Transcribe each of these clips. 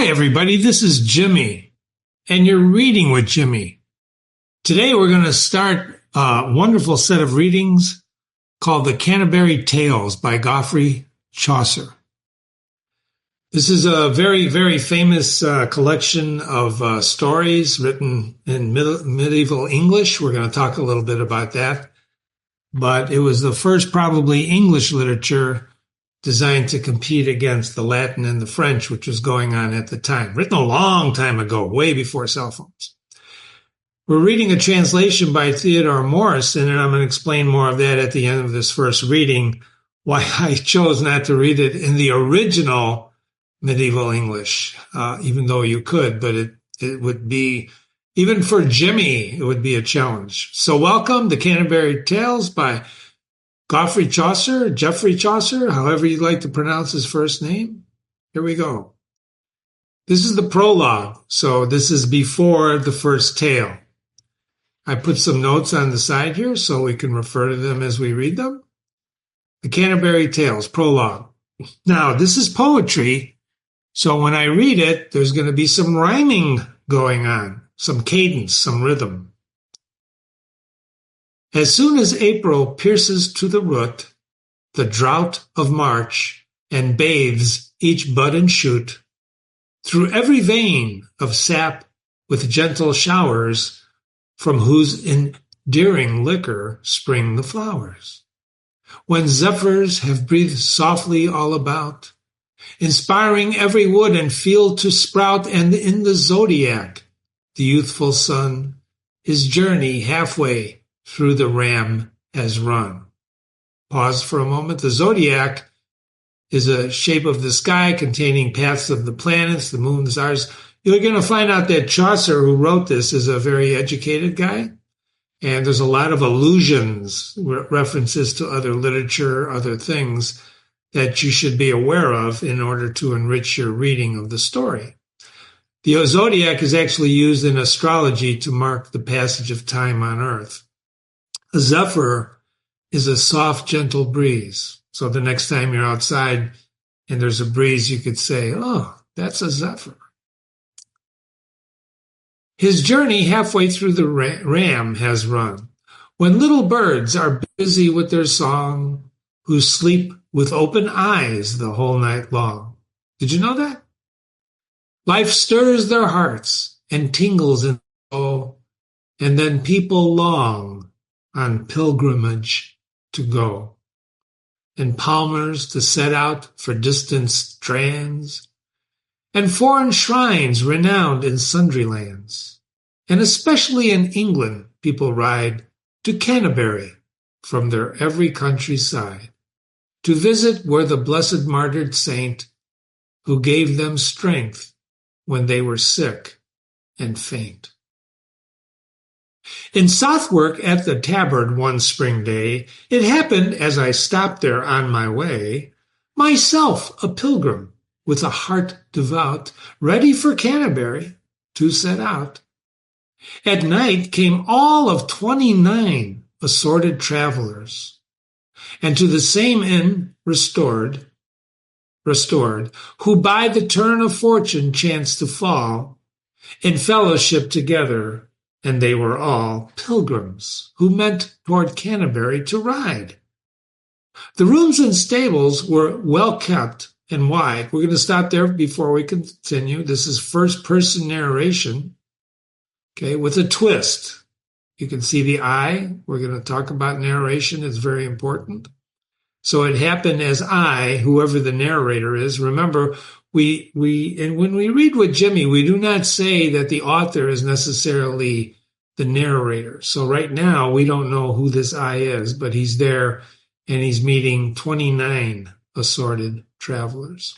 Hi, everybody. This is Jimmy, and you're reading with Jimmy. Today, we're going to start a wonderful set of readings called the Canterbury Tales by Geoffrey Chaucer. This is a very, very famous collection of stories written in medieval English. We're going to talk a little bit about that. But it was the first probably English literature designed to compete against the Latin and the French, which was going on at the time, written a long time ago, way before cell phones. We're reading a translation by Theodore Morrison, and I'm going to explain more of that at the end of this first reading, why I chose not to read it in the original medieval English, even though you could, but it would be, even for Jimmy, it would be a challenge. So welcome to Canterbury Tales by Geoffrey Chaucer, however you'd like to pronounce his first name. Here we go. This is the prologue, so this is before the first tale. I put some notes on the side here so we can refer to them as we read them. The Canterbury Tales, prologue. Now, this is poetry, so when I read it, there's going to be some rhyming going on, some cadence, some rhythm. As soon as April pierces to the root the drought of March and bathes each bud and shoot, through every vein of sap with gentle showers, from whose endearing liquor spring the flowers. When zephyrs have breathed softly all about, inspiring every wood and field to sprout, and in the zodiac, the youthful sun, his journey halfway through the ram has run. Pause for a moment. The zodiac is a shape of the sky containing paths of the planets, the moon, the stars. You're going to find out that Chaucer, who wrote this, is a very educated guy. And there's a lot of allusions, references to other literature, other things that you should be aware of in order to enrich your reading of the story. The zodiac is actually used in astrology to mark the passage of time on Earth. A zephyr is a soft, gentle breeze. So the next time you're outside and there's a breeze, you could say, oh, that's a zephyr. His journey halfway through the ram has run. When little birds are busy with their song, who sleep with open eyes the whole night long. Did you know that? Life stirs their hearts and tingles in the soul, and then people long on pilgrimage to go, and palmers to set out for distant strands, and foreign shrines renowned in sundry lands. And especially in England, people ride to Canterbury from their every countryside, to visit where the blessed martyred saint, who gave them strength when they were sick and faint. In Southwark at the Tabard one spring day, it happened as I stopped there on my way, myself a pilgrim with a heart devout, ready for Canterbury to set out. At night came all of 29 assorted travelers, and to the same inn restored, who by the turn of fortune chanced to fall, in fellowship together, and they were all pilgrims who meant toward Canterbury to ride. The rooms and stables were well kept and wide. We're going to stop there before we continue. This is first-person narration, okay, with a twist. You can see the I. We're going to talk about narration. It's very important. So it happened as I, whoever the narrator is. Remember, and when we read with Jimmy, we do not say that the author is necessarily the narrator. So right now, we don't know who this I is, but he's there and he's meeting 29 assorted travelers.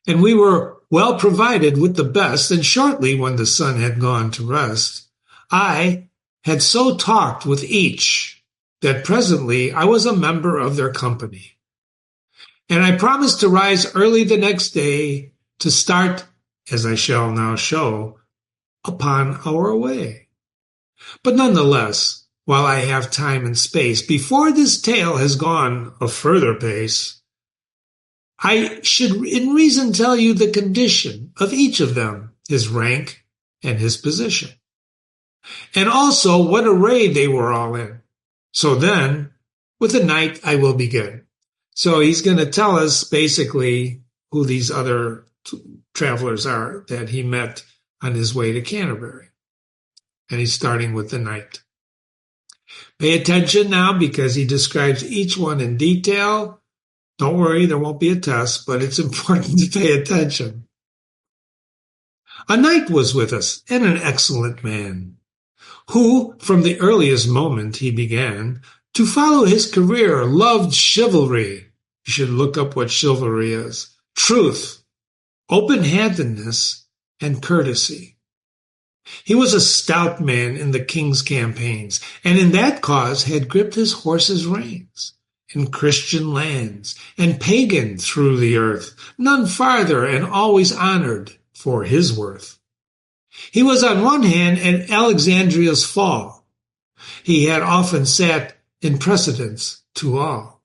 And we were well provided with the best, and shortly when the sun had gone to rest, I had so talked with each that presently I was a member of their company. And I promised to rise early the next day to start, as I shall now show, upon our way. But nonetheless, while I have time and space, before this tale has gone a further pace, I should in reason tell you the condition of each of them, his rank and his position, and also what array they were all in. So then, with the knight, I will begin. So he's going to tell us basically who these other travelers are that he met on his way to Canterbury. And he's starting with the knight. Pay attention now because he describes each one in detail. Don't worry, there won't be a test, but it's important to pay attention. A knight was with us, and an excellent man, who, from the earliest moment he began, to follow his career, loved chivalry. You should look up what chivalry is. Truth, open-handedness, and courtesy. He was a stout man in the king's campaigns, and in that cause had gripped his horse's reins. In Christian lands, and pagan through the earth, none farther and always honored for his worth. He was on one hand at Alexandria's fall. He had often sat in precedence to all.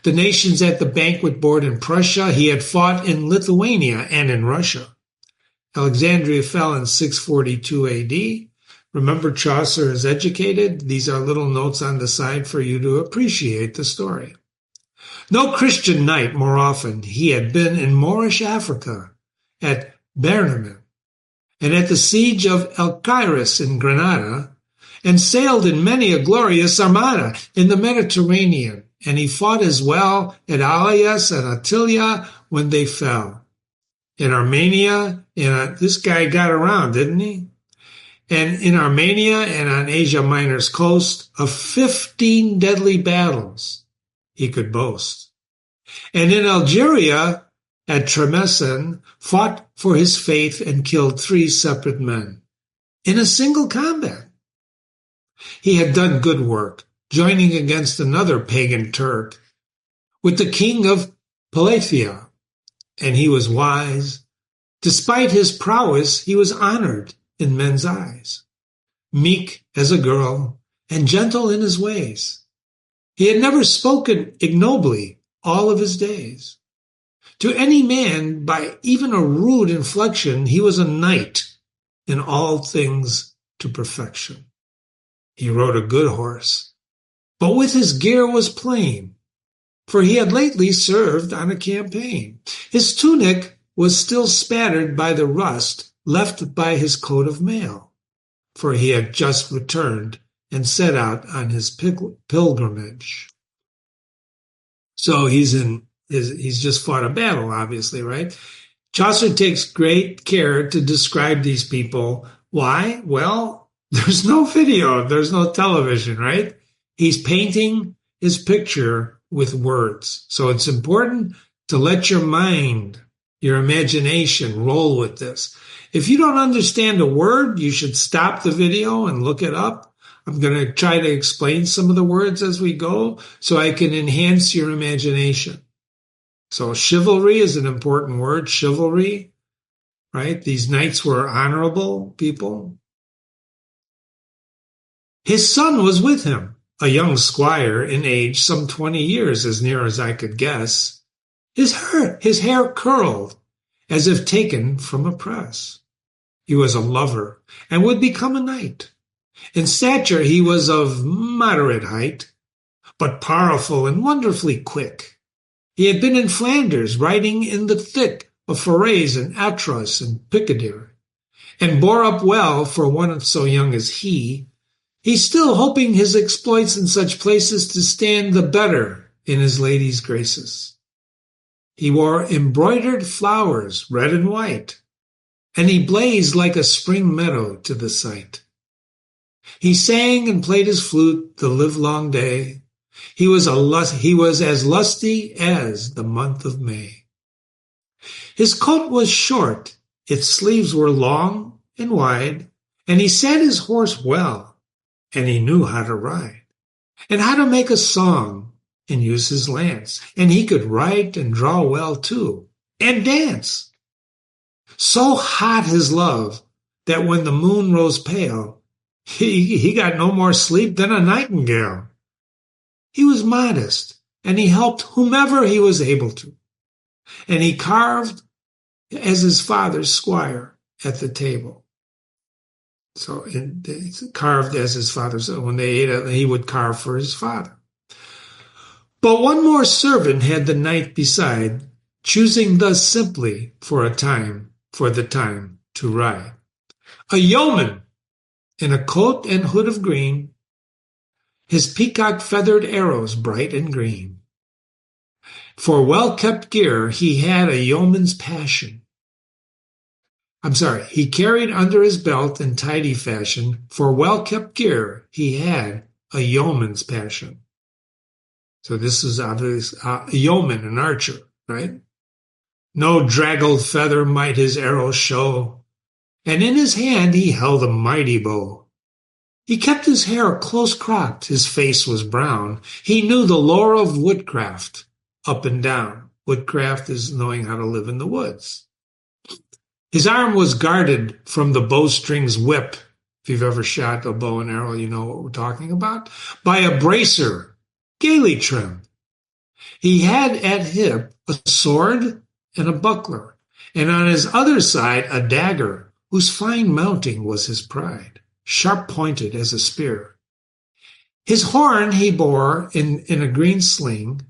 The nations at the banquet board in Prussia, he had fought in Lithuania and in Russia. Alexandria fell in 642 AD. Remember, Chaucer is educated. These are little notes on the side for you to appreciate the story. No Christian knight more often. He had been in Moorish Africa, at Bernemen, and at the siege of Alcairis in Granada, and sailed in many a glorious armada in the Mediterranean, and he fought as well at Allias and Attilia when they fell. In Armenia, this guy got around, didn't he? And in Armenia and on Asia Minor's coast, of 15 deadly battles he could boast. And in Algeria, at Tremesen, fought for his faith and killed 3 separate men in a single combat. He had done good work, joining against another pagan Turk with the king of Palathia, and he was wise. Despite his prowess, he was honored in men's eyes, meek as a girl and gentle in his ways. He had never spoken ignobly all of his days. To any man, by even a rude inflection, he was a knight in all things to perfection. He rode a good horse, but with his gear was plain, for he had lately served on a campaign. His tunic was still spattered by the rust left by his coat of mail, for he had just returned and set out on his pilgrimage. So he's just fought a battle, obviously, right? Chaucer takes great care to describe these people. Why? Well, there's no video, there's no television, right? He's painting his picture with words. So it's important to let your mind, your imagination roll with this. If you don't understand a word, you should stop the video and look it up. I'm going to try to explain some of the words as we go so I can enhance your imagination. So chivalry is an important word, chivalry, right? These knights were honorable people. His son was with him, a young squire in age, some 20 years, as near as I could guess. His hair curled as if taken from a press. He was a lover and would become a knight. In stature he was of moderate height, but powerful and wonderfully quick. He had been in Flanders, riding in the thick of forays in Atros and Picardy, and bore up well for one so young as he still hoping his exploits in such places to stand the better in his lady's graces. He wore embroidered flowers, red and white, and he blazed like a spring meadow to the sight. He sang and played his flute the livelong day. He was as lusty as the month of May. His coat was short, its sleeves were long and wide, and he sat his horse well, and he knew how to ride, and how to make a song and use his lance, and he could write and draw well too, and dance. So hot his love that when the moon rose pale, he got no more sleep than a nightingale. He was modest, and he helped whomever he was able to. and he carved as his father's squire at the table. So carved as his father's. When they ate, he would carve for his father. But one more servant had the knight beside, choosing thus simply for the time to ride. A yeoman in a coat and hood of green, his peacock feathered arrows bright and green. For well-kept gear he had a yeoman's passion. He carried under his belt in tidy fashion, for well-kept gear he had a yeoman's passion. So this is obviously a yeoman, an archer, right? No draggled feather might his arrow show, and in his hand he held a mighty bow. He kept his hair close cropped, his face was brown. He knew the lore of woodcraft up and down. Woodcraft is knowing how to live in the woods. His arm was guarded from the bowstring's whip. If you've ever shot a bow and arrow, you know what we're talking about. By a bracer, gaily trimmed. He had at hip a sword and a buckler, and on his other side a dagger, whose fine mounting was his pride, sharp-pointed as a spear. His horn he bore in a green sling,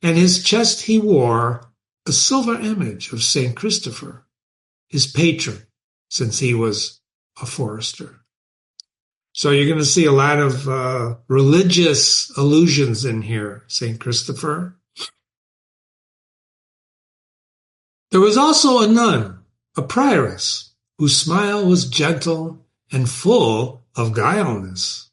and his chest he wore a silver image of Saint Christopher, his patron, since he was a forester. So you're going to see a lot of religious allusions in here, Saint Christopher. There was also a nun, a prioress, whose smile was gentle and full of guilelessness.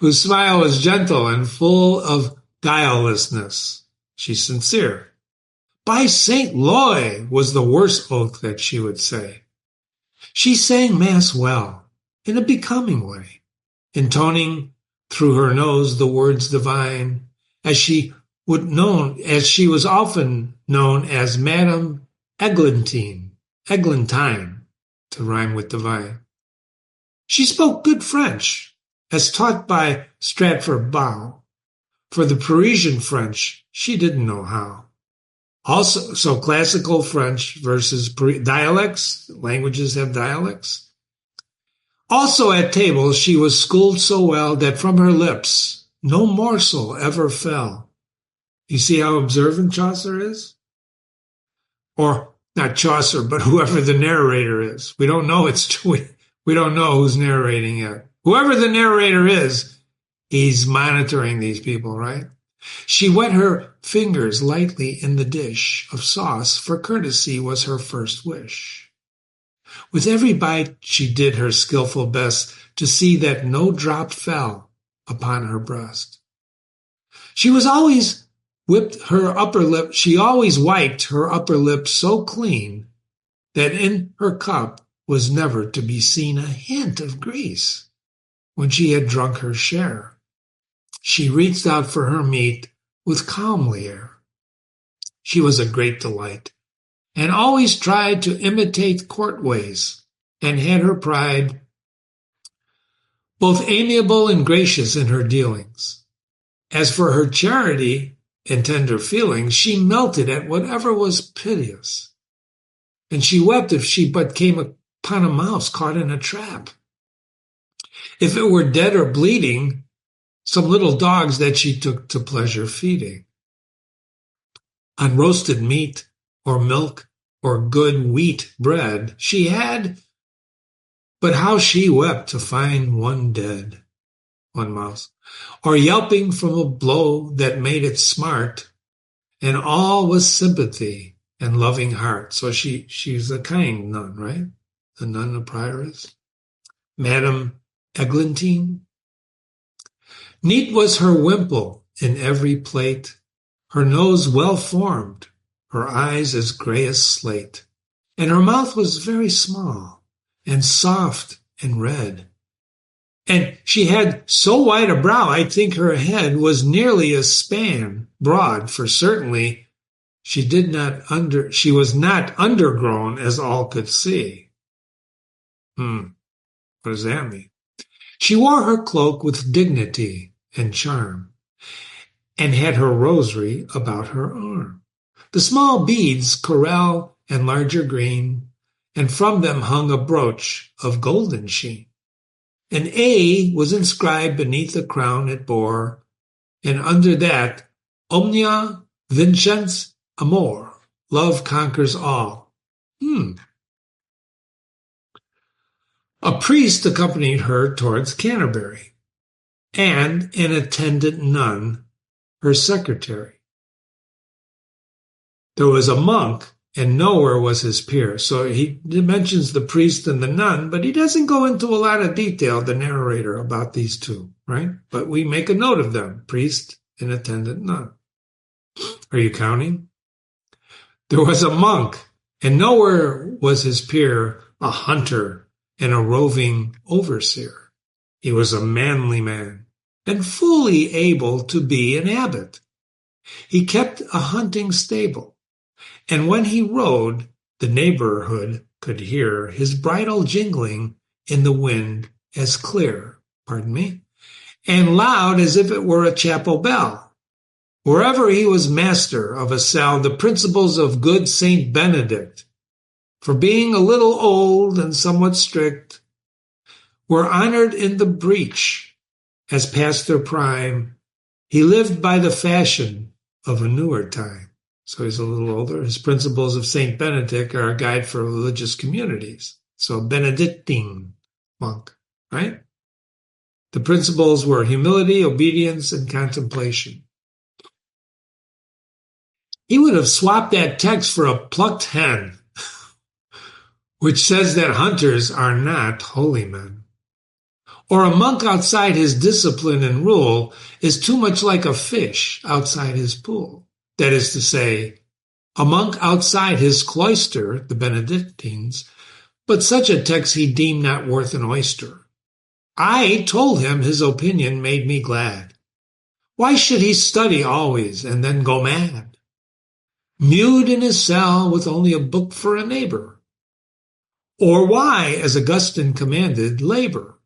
Whose smile was gentle and full of guilelessness. She's sincere. By St. Loy was the worst oath that she would say. She sang Mass well, in a becoming way, intoning through her nose the words divine, as she was often known as Madame Eglantine, to rhyme with divine. She spoke good French, as taught by Stratford Bow. For the Parisian French, she didn't know how. Also, so classical French versus dialects. Languages have dialects. Also at table she was schooled so well that from her lips no morsel ever fell. You see how observant Chaucer is? Or not Chaucer, but whoever the narrator is. We don't know we don't know who's narrating yet. Whoever the narrator is, he's monitoring these people, right? She wet her fingers lightly in the dish of sauce, for courtesy was her first wish. With every bite she did her skillful best to see that no drop fell upon her breast. She always wiped her upper lip so clean that in her cup was never to be seen a hint of grease. When she had drunk her share, she reached out for her meat with calmly air. She was a great delight, and always tried to imitate court ways, and had her pride, both amiable and gracious in her dealings. As for her charity and tender feelings, she melted at whatever was piteous, and she wept if she but came upon a mouse caught in a trap. If it were dead or bleeding, some little dogs that she took to pleasure feeding. On roasted meat or milk or good wheat bread she had, but how she wept to find one dead, one mouse, or yelping from a blow that made it smart, and all was sympathy and loving heart. So she's a kind nun, right? The nun of prioress. Madame Eglantine. Neat was her wimple in every plate, her nose well formed, her eyes as gray as slate, and her mouth was very small and soft and red. And she had so wide a brow, I think her head was nearly a span broad, for certainly she was not undergrown, as all could see. What does that mean? She wore her cloak with dignity and charm, and had her rosary about her arm. The small beads, coral and larger green, and from them hung a brooch of golden sheen. An A was inscribed beneath the crown it bore, and under that, Omnia vincens amor, love conquers all. A priest accompanied her towards Canterbury, and an attendant nun, her secretary. There was a monk, and nowhere was his peer. So he mentions the priest and the nun, but he doesn't go into a lot of detail, the narrator, about these two, right? But we make a note of them, priest and attendant nun. Are you counting? There was a monk, and nowhere was his peer, a hunter and a roving overseer. He was a manly man, and fully able to be an abbot. He kept a hunting stable, and when he rode, the neighborhood could hear his bridle jingling in the wind as clear, and loud as if it were a chapel bell. Wherever he was master of a cell, the principles of good Saint Benedict, for being a little old and somewhat strict, were honored in the breach. As past their prime, he lived by the fashion of a newer time. So he's a little older. His principles of Saint Benedict are a guide for religious communities. So Benedictine monk, right? The principles were humility, obedience, and contemplation. He would have swapped that text for a plucked hen, which says that hunters are not holy men. Or a monk outside his discipline and rule is too much like a fish outside his pool. That is to say, a monk outside his cloister, the Benedictines, but such a text he deemed not worth an oyster. I told him his opinion made me glad. Why should he study always and then go mad? Mewed in his cell with only a book for a neighbor? Or why, as Augustine commanded, labor?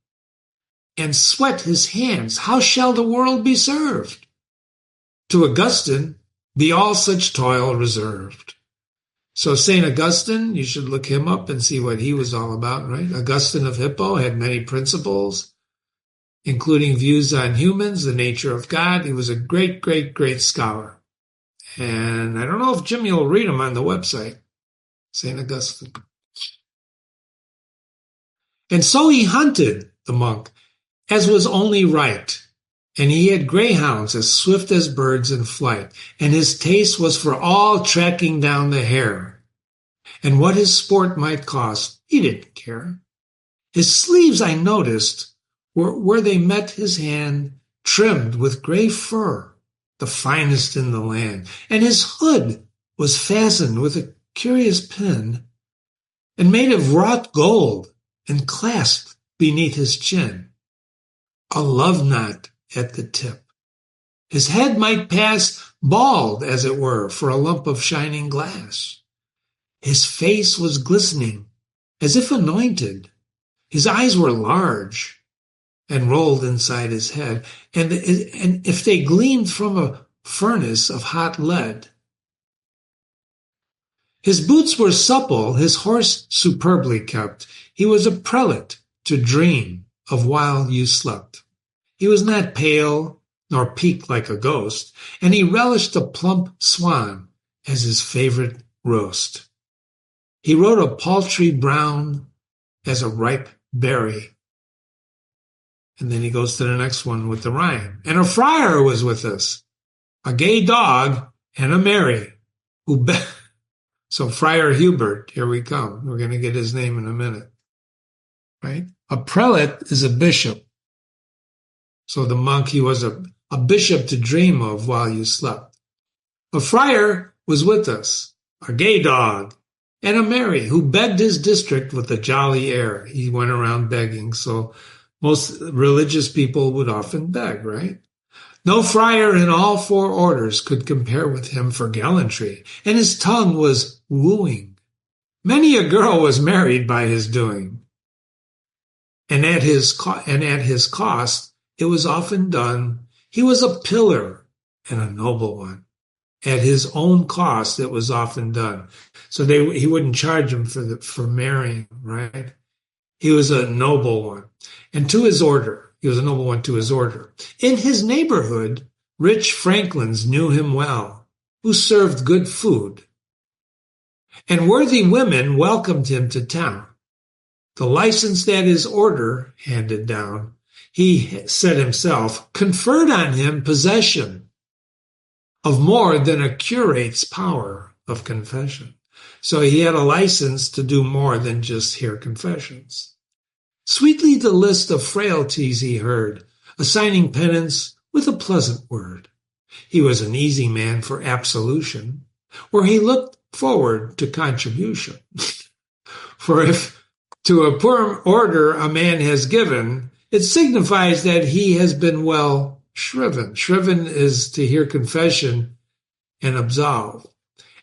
And sweat his hands, how shall the world be served? To Augustine, be all such toil reserved. So St. Augustine, you should look him up and see what he was all about, right? Augustine of Hippo had many principles, including views on humans, the nature of God. He was a great, great, great scholar. And I don't know if Jimmy will read them on the website, St. Augustine. And so he hunted, the monk, as was only right. And he had greyhounds as swift as birds in flight, and his taste was for all tracking down the hare. And what his sport might cost, he didn't care. His sleeves, I noticed, were where they met his hand, trimmed with gray fur, the finest in the land, and his hood was fastened with a curious pin, and made of wrought gold, and clasped beneath his chin. A love knot at the tip. His head might pass bald, as it were, for a lump of shining glass. His face was glistening, as if anointed. His eyes were large and rolled inside his head, and if they gleamed from a furnace of hot lead. His boots were supple, his horse superbly kept. He was a prelate to dream of while you slept. He was not pale, nor peaked like a ghost, and he relished a plump swan as his favorite roast. He rode a paltry brown as a ripe berry. And then he goes to the next one with the rhyme. And a friar was with us, a gay dog and a merry, So Friar Hubert, here we come. We're going to get his name in a minute, right? A prelate is a bishop. So the monk, he was a bishop to dream of while you slept. A friar was with us, a gay dog, and a merry, who begged his district with a jolly air. He went around begging, so most religious people would often beg, right? No friar in all four orders could compare with him for gallantry, and his tongue was wooing. Many a girl was married by his doing. And at his cost, it was often done. He was a pillar and a noble one. At his own cost, it was often done. So he wouldn't charge him for marrying, right? He was a noble one. And to his order, he was a noble one to his order. In his neighborhood, rich franklins knew him well, who served good food. And worthy women welcomed him to town. The license that his order handed down, he said himself, conferred on him possession of more than a curate's power of confession. So he had a license to do more than just hear confessions. Sweetly the list of frailties he heard, assigning penance with a pleasant word. He was an easy man for absolution, where he looked forward to contribution. For if to a poor order a man has given, it signifies that he has been well shriven. Shriven is to hear confession and absolve.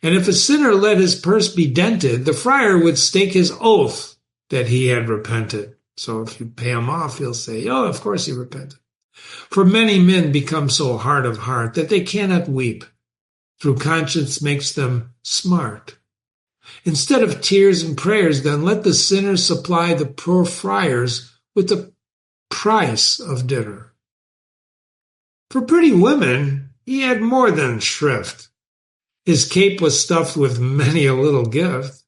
And if a sinner let his purse be dented, the friar would stake his oath that he had repented. So if you pay him off, he'll say, oh, of course he repented. For many men become so hard of heart that they cannot weep. Through conscience makes them smart. Instead of tears and prayers, then let the sinners supply the poor friars with the price of dinner. For pretty women, he had more than shrift. His cape was stuffed with many a little gift,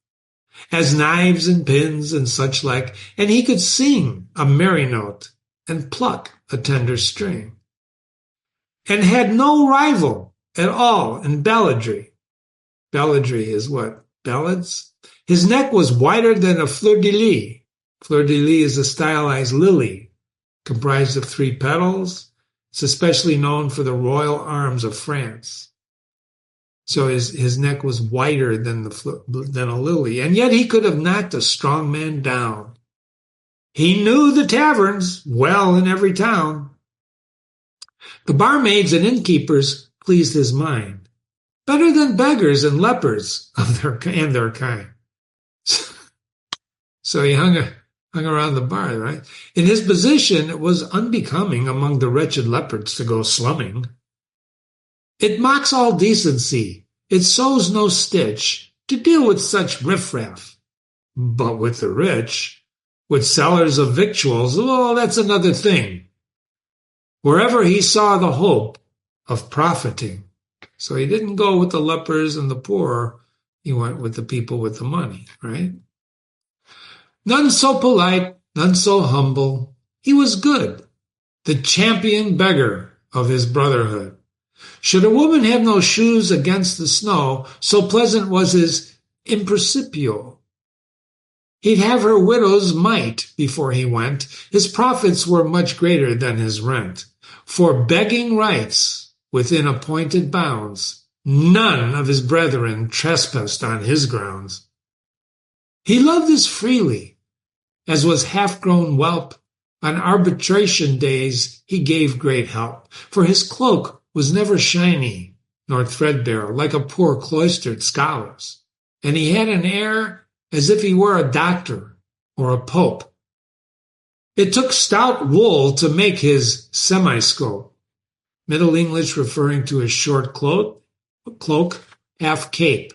as knives and pins and such like, and he could sing a merry note and pluck a tender string, and had no rival at all in balladry. Balladry is what? Ballads? His neck was wider than a fleur-de-lis. Fleur-de-lis is a stylized lily, comprised of 3 petals. It's especially known for the royal arms of France. So his neck was wider than a lily, and yet he could have knocked a strong man down. He knew the taverns well in every town. The barmaids and innkeepers pleased his mind, better than beggars and lepers and their kind. So he hung around the bar, right? In his position, it was unbecoming among the wretched lepers to go slumming. It mocks all decency. It sews no stitch to deal with such riffraff. But with the rich, with sellers of victuals, well, that's another thing. Wherever he saw the hope of profiting. So he didn't go with the lepers and the poor. He went with the people with the money, right? None so polite, none so humble. He was good, the champion beggar of his brotherhood. Should a woman have no shoes against the snow, so pleasant was his impercipio. He'd have her widow's mite before he went. His profits were much greater than his rent. For begging rights within appointed bounds, none of his brethren trespassed on his grounds. He loved as freely as was half-grown whelp. On arbitration days he gave great help, for his cloak was never shiny nor threadbare like a poor cloistered scholar's, and he had an air as if he were a doctor or a pope. It took stout wool to make his semiscope, Middle English referring to his short cloak, half cape,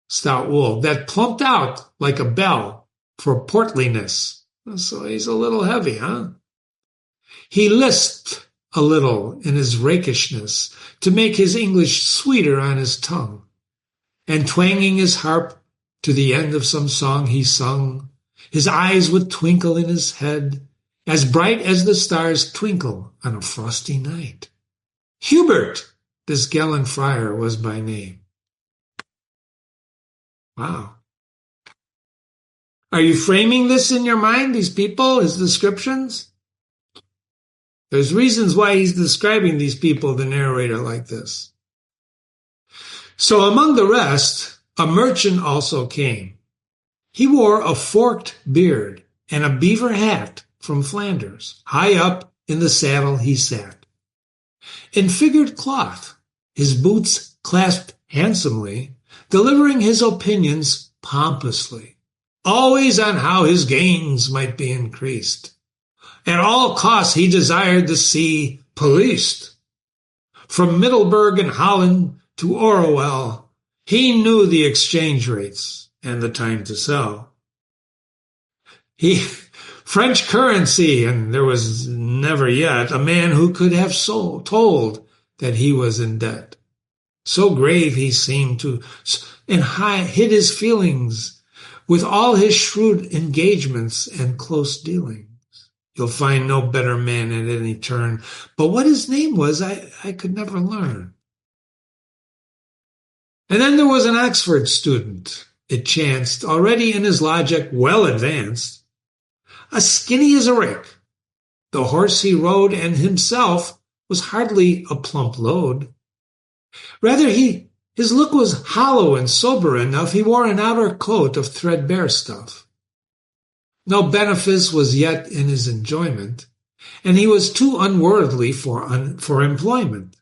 stout wool, that plumped out like a bell for portliness. So he's a little heavy, huh? He lisped a little in his rakishness to make his English sweeter on his tongue, and twanging his harp to the end of some song he sung, his eyes would twinkle in his head, as bright as the stars twinkle on a frosty night. Hubert, this gallant friar, was by name. Wow. Are you framing this in your mind, these people, his descriptions? There's reasons why he's describing these people, the narrator, like this. So among the rest, a merchant also came. He wore a forked beard and a beaver hat from Flanders. High up in the saddle he sat. In figured cloth, his boots clasped handsomely, delivering his opinions pompously, always on how his gains might be increased. At all costs he desired the sea policed. From Middelburg in Holland to Orwell, he knew the exchange rates and the time to sell. French currency, and there was never yet a man who could have told that he was in debt. So grave he seemed to, and hid his feelings with all his shrewd engagements and close dealings. You'll find no better man at any turn, but what his name was I could never learn. And then there was an Oxford student, it chanced, already in his logic well advanced, as skinny as a rick. The horse he rode and himself was hardly a plump load. Rather, his look was hollow and sober enough. He wore an outer coat of threadbare stuff. No benefice was yet in his enjoyment, and he was too unworldly for employment.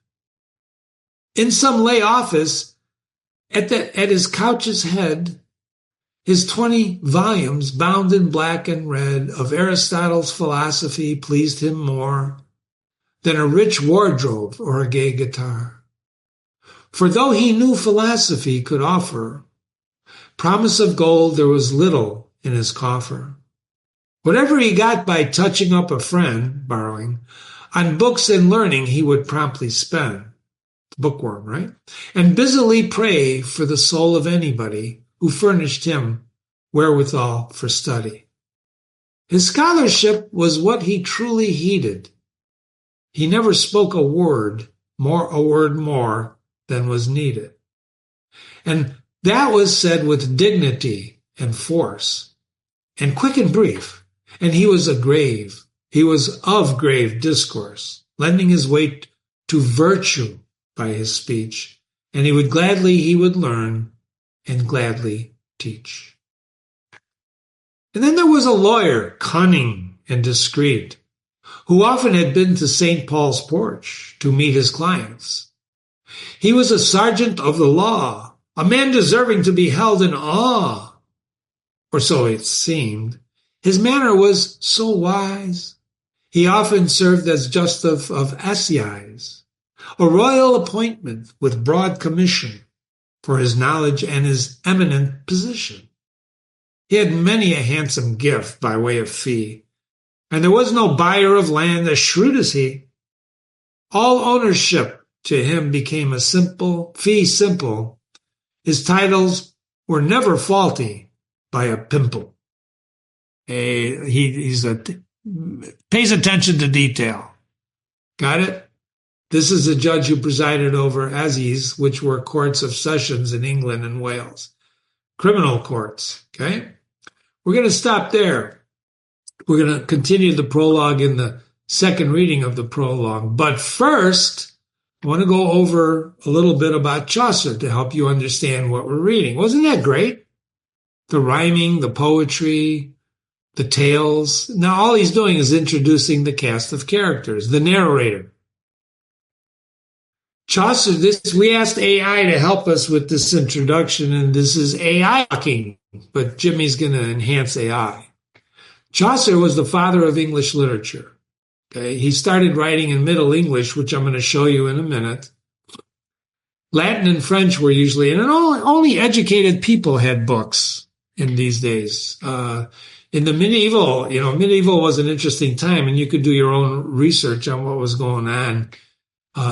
In some lay office, at his couch's head, his 20 volumes, bound in black and red, of Aristotle's philosophy pleased him more than a rich wardrobe or a gay guitar. For though he knew philosophy could offer promise of gold, there was little in his coffer. Whatever he got by touching up a friend, borrowing, on books and learning he would promptly spend. Bookworm, right? And busily pray for the soul of anybody who furnished him wherewithal for study. His scholarship was what he truly heeded. He never spoke a word more than was needed. And that was said with dignity and force, and quick and brief. And he was of grave discourse, lending his weight to virtue by his speech, and he would learn and gladly teach. And then there was a lawyer, cunning and discreet, who often had been to St. Paul's porch to meet his clients. He was a sergeant of the law, a man deserving to be held in awe, or so it seemed. His manner was so wise. He often served as justice of assize, a royal appointment with broad commission for his knowledge and his eminent position. He had many a handsome gift by way of fee, and there was no buyer of land as shrewd as he. All ownership to him became a fee simple. His titles were never faulty by a pimple. He pays attention to detail. Got it? This is a judge who presided over assize, which were courts of sessions in England and Wales. Criminal courts, okay? We're going to stop there. We're going to continue the prologue in the second reading of the prologue. But first, I want to go over a little bit about Chaucer to help you understand what we're reading. Wasn't that great? The rhyming, the poetry, the tales. Now, all he's doing is introducing the cast of characters, the narrator. Chaucer, we asked AI to help us with this introduction, and this is AI talking, but Jimmy's going to enhance AI. Chaucer was the father of English literature. Okay? He started writing in Middle English, which I'm going to show you in a minute. Latin and French were usually, and only educated people had books in these days. In the medieval was an interesting time, and you could do your own research on what was going on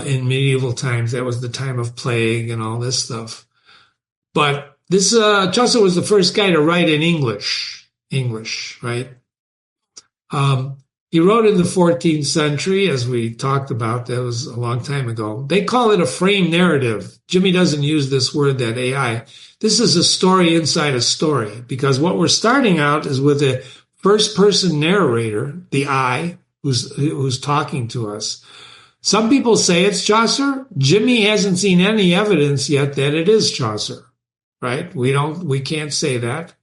in medieval times. That was the time of plague and all this stuff. But this Chaucer was the first guy to write in English, right? He wrote in the 14th century, as we talked about. That was a long time ago. They call it a frame narrative. Jimmy doesn't use this word, that AI. This is a story inside a story, because what we're starting out is with a first-person narrator, the I, who's talking to us. Some people say it's Chaucer. Jimmy hasn't seen any evidence yet that it is Chaucer, right? We can't say that.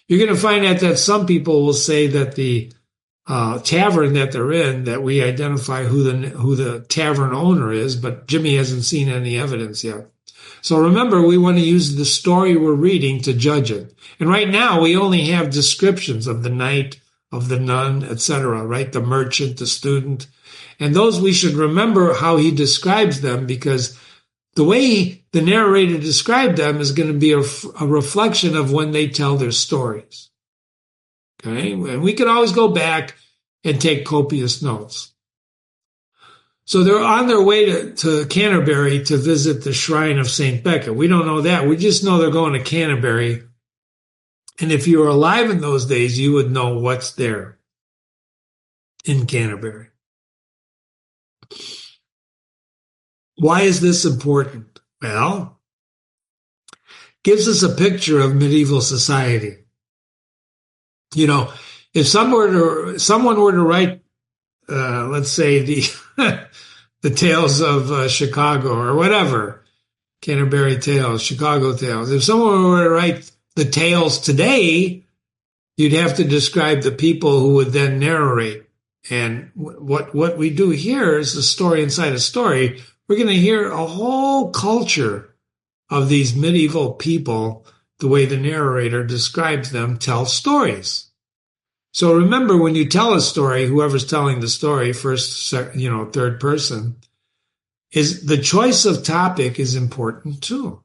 You're going to find out that some people will say that the tavern that they're in, that we identify who the tavern owner is, but Jimmy hasn't seen any evidence yet. So remember, we want to use the story we're reading to judge it. And right now, we only have descriptions of the knight, of the nun, etc., right? The merchant, the student. And those we should remember how he describes them, because the way the narrator described them is going to be a reflection of when they tell their stories. Okay? And we can always go back and take copious notes. So they're on their way to Canterbury to visit the shrine of Saint Becket. We don't know that. We just know they're going to Canterbury. And if you were alive in those days, you would know what's there in Canterbury. Why is this important? Well, gives us a picture of medieval society. You know, if someone were to write, let's say the the tales of Chicago or whatever, Canterbury Tales, Chicago Tales. If someone were to write the tales today, you'd have to describe the people who would then narrate. And what we do here is a story inside a story. We're going to hear a whole culture of these medieval people, the way the narrator describes them, tell stories. So remember, when you tell a story, whoever's telling the story, first, third person, is the choice of topic is important too.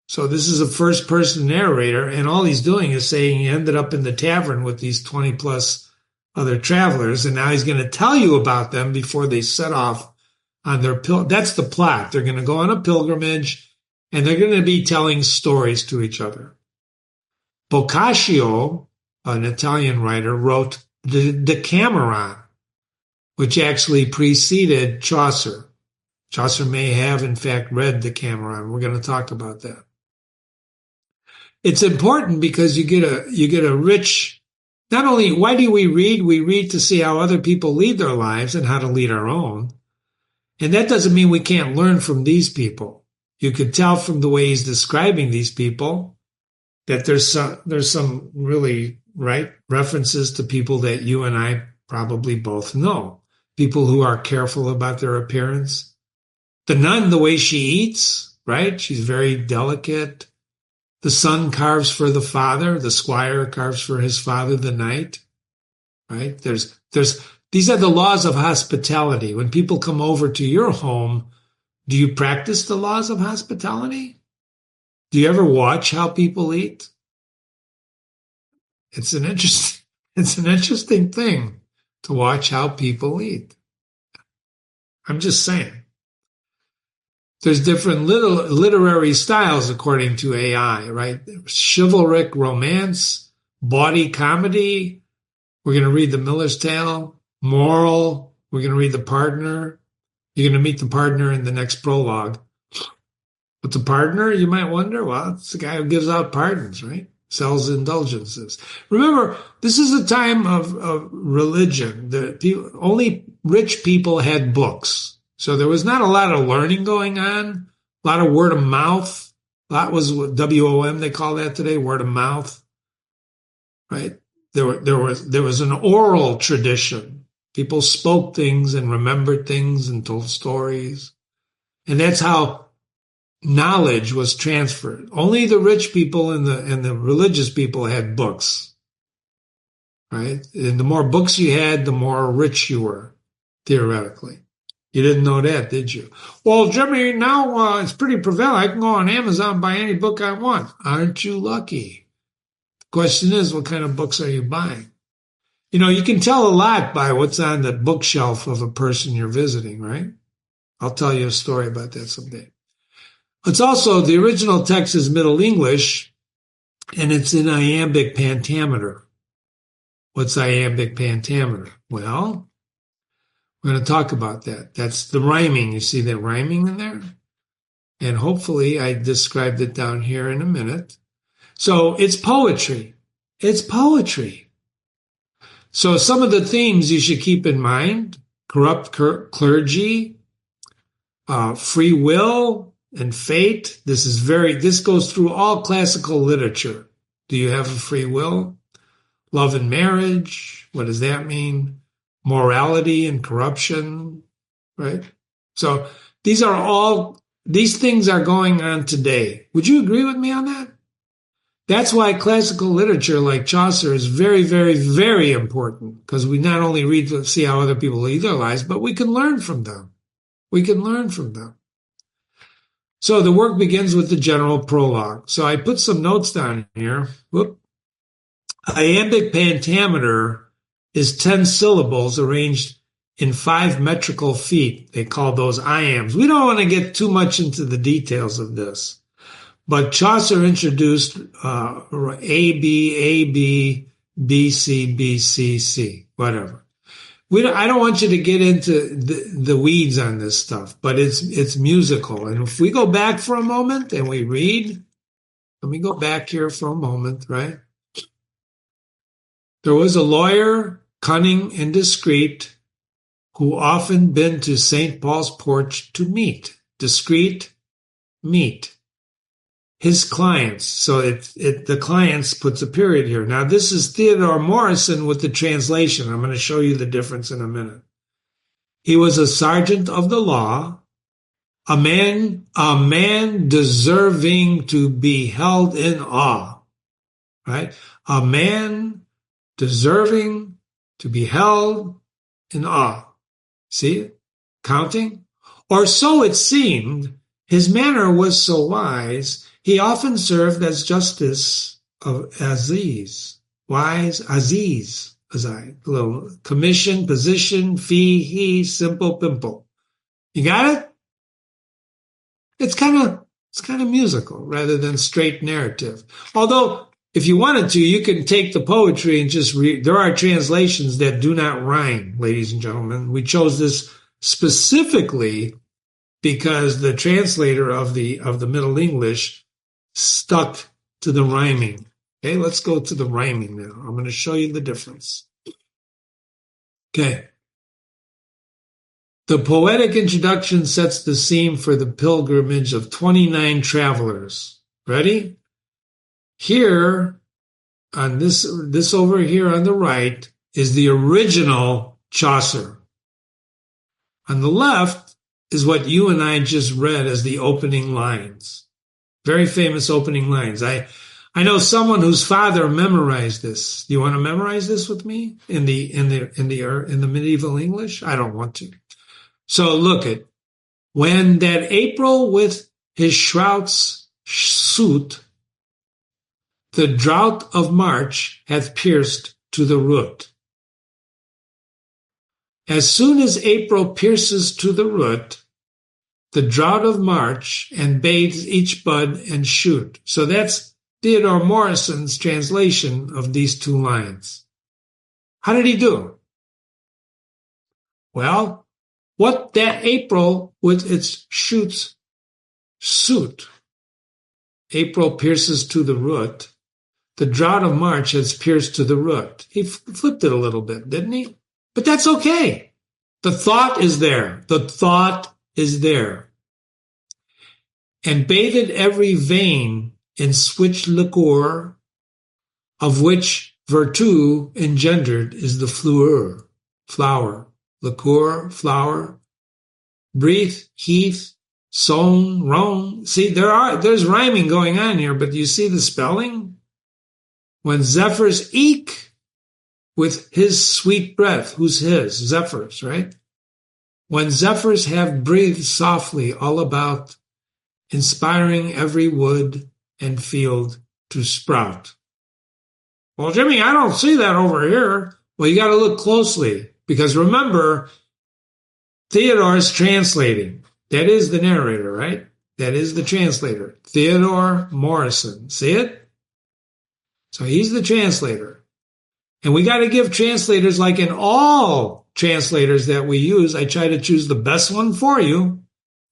So this is a first person narrator, and all he's doing is saying he ended up in the tavern with these 20 plus other travelers, and now he's going to tell you about them before they set off on their that's the plot. They're going to go on a pilgrimage, and they're going to be telling stories to each other. Boccaccio, an Italian writer, wrote the Decameron, which actually preceded Chaucer. Chaucer may have, in fact, read the Decameron. We're going to talk about that. It's important because you get a rich. Not only why do we read? We read to see how other people lead their lives and how to lead our own. And that doesn't mean we can't learn from these people. You could tell from the way he's describing these people that there's some really right references to people that you and I probably both know. People who are careful about their appearance. The nun, the way she eats, right? She's very delicate. The son carves for the father. The squire carves for his father the knight, right? These are the laws of hospitality. When people come over to your home, do you practice the laws of hospitality? Do you ever watch how people eat? It's an interesting thing to watch how people eat. I'm just saying. There's different literary styles according to AI, right? Chivalric romance, bawdy comedy. We're going to read The Miller's Tale. Moral. We're going to read The Pardoner. You're going to meet the pardoner in the next prologue. But the pardoner, you might wonder, well, it's the guy who gives out pardons, right? Sells indulgences. Remember, this is a time of religion. Only rich people had books. So there was not a lot of learning going on, a lot of word of mouth. That was what WOM, they call that today, word of mouth, right? There was an oral tradition. People spoke things and remembered things and told stories. And that's how knowledge was transferred. Only the rich people and the religious people had books, right? And the more books you had, the more rich you were, theoretically. You didn't know that, did you? Well, Jimmy, now it's pretty prevalent. I can go on Amazon and buy any book I want. Aren't you lucky? The question is, what kind of books are you buying? You know, you can tell a lot by what's on the bookshelf of a person you're visiting, right? I'll tell you a story about that someday. It's also, the original text is Middle English, and it's in iambic pentameter. What's iambic pentameter? Well, we're going to talk about that. That's the rhyming. You see that rhyming in there? And hopefully I described it down here in a minute. So it's poetry. It's poetry. So some of the themes you should keep in mind: corrupt clergy, free will, and fate. This goes through all classical literature. Do you have a free will? Love and marriage. What does that mean? Morality and corruption, right? So these things are going on today. Would you agree with me on that? That's why classical literature like Chaucer is very, very, very important, because we not only read to see how other people lead their lives, but we can learn from them. We can learn from them. So the work begins with the General Prologue. So I put some notes down here. Whoop. Iambic pentameter is 10 syllables arranged in 5 metrical feet. They call those iambs. We don't want to get too much into the details of this. But Chaucer introduced A, B, B, C, B, C, C, whatever. I don't want you to get into the weeds on this stuff, but it's musical. And if we go back for a moment and we read, let me go back here for a moment, right? There was a lawyer, cunning and discreet, who often been to St. Paul's porch to meet. Discreet, meet. His clients. So the clients puts a period here. Now this is Theodore Morrison with the translation. I'm going to show you the difference in a minute. He was a sergeant of the law, a man deserving to be held in awe, right? A man deserving to be held in awe. See it? Counting? Or so it seemed. His manner was so wise, he often served as justice of Aziz. Wise, Aziz, little commission, position, fee, he, simple, pimple. You got it? It's kind of musical rather than straight narrative. Although, if you wanted to, you can take the poetry and just read. There are translations that do not rhyme, ladies and gentlemen. We chose this specifically because the translator of the Middle English stuck to the rhyming. Okay, let's go to the rhyming now. I'm going to show you the difference. Okay. The poetic introduction sets the scene for the pilgrimage of 29 travelers. Ready? Here, on this over here on the right, is the original Chaucer. On the left is what you and I just read as the opening lines. Very famous opening lines. I know someone whose father memorized this. Do you want to memorize this with me in the medieval English? I don't want to. So look at, when that April with his shrouds suit, the drought of March hath pierced to the root. As soon as April pierces to the root, the drought of March, and bathes each bud and shoot. So that's Theodore Morrison's translation of these 2 lines. How did he do? Well, what that April with its shoots suit. April pierces to the root. The drought of March has pierced to the root. He flipped it a little bit, didn't he? But that's okay. The thought is there. The thought is there. And bathed every vein in switch liquor, of which virtue engendered is the flower, liqueur, flower, breath, heath, sown, roan. See, there's rhyming going on here, but you see the spelling? When zephyrs eke with his sweet breath, who's his? Zephyrs, right? When zephyrs have breathed softly all about, inspiring every wood and field to sprout. Well, Jimmy, I don't see that over here. Well, you got to look closely, because remember, Theodore's translating. That is the narrator, right? That is the translator. Theodore Morrison. See it? So he's the translator. And we got to give translators, like in all translators that we use, I try to choose the best one for you.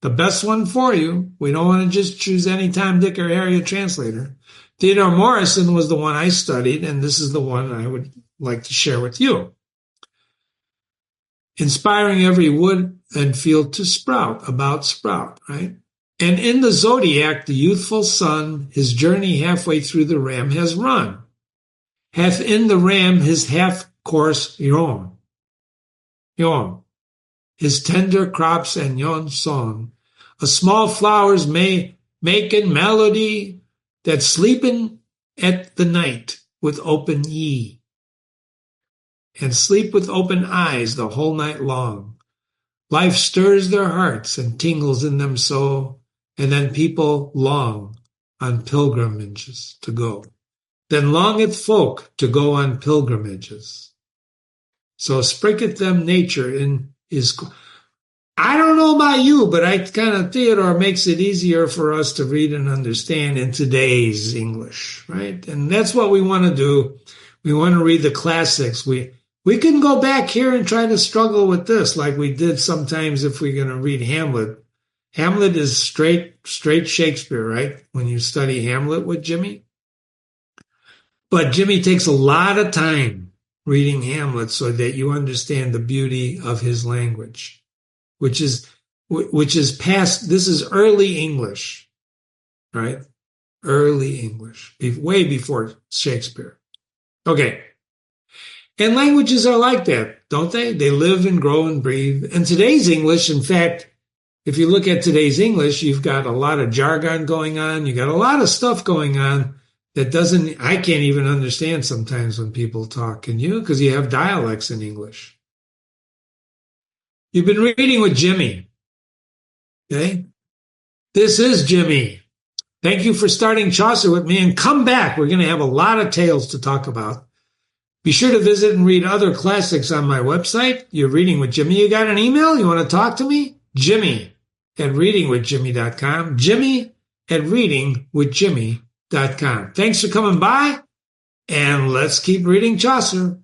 The best one for you. We don't want to just choose any Tom, Dick, or Harry translator. Theodore Morrison was the one I studied, and this is the one I would like to share with you. Inspiring every wood and field to sprout, right? And in the zodiac, the youthful sun, his journey halfway through the ram has run. Hath in the ram his half-course yon. His tender crops and yon song. A small flowers may make in melody that sleeping at the night with open ye, and sleep with open eyes the whole night long. Life stirs their hearts and tingles in them so, and then people long on pilgrimages to go. Then longeth folk to go on pilgrimages. So sprinketh them nature in his... I don't know about you, but I kind of, Theodore makes it easier for us to read and understand in today's English, right? And that's what we want to do. We want to read the classics. We can go back here and try to struggle with this like we did sometimes if we're going to read Hamlet. Hamlet is straight Shakespeare, right? When you study Hamlet with Jimmy. But Jimmy takes a lot of time reading Hamlet so that you understand the beauty of his language. Which is past, this is early English, right? Early English, way before Shakespeare. Okay. And languages are like that, don't they? They live and grow and breathe. And today's English, in fact, if you look at today's English, you've got a lot of jargon going on. You got a lot of stuff going on that I can't even understand sometimes when people talk. Can you? Because you have dialects in English. You've been reading with Jimmy. Okay? This is Jimmy. Thank you for starting Chaucer with me, and come back. We're going to have a lot of tales to talk about. Be sure to visit and read other classics on my website. You're reading with Jimmy. You got an email? You want to talk to me? Jimmy@readingwithjimmy.com. Jimmy@readingwithjimmy.com. Thanks for coming by, and let's keep reading Chaucer.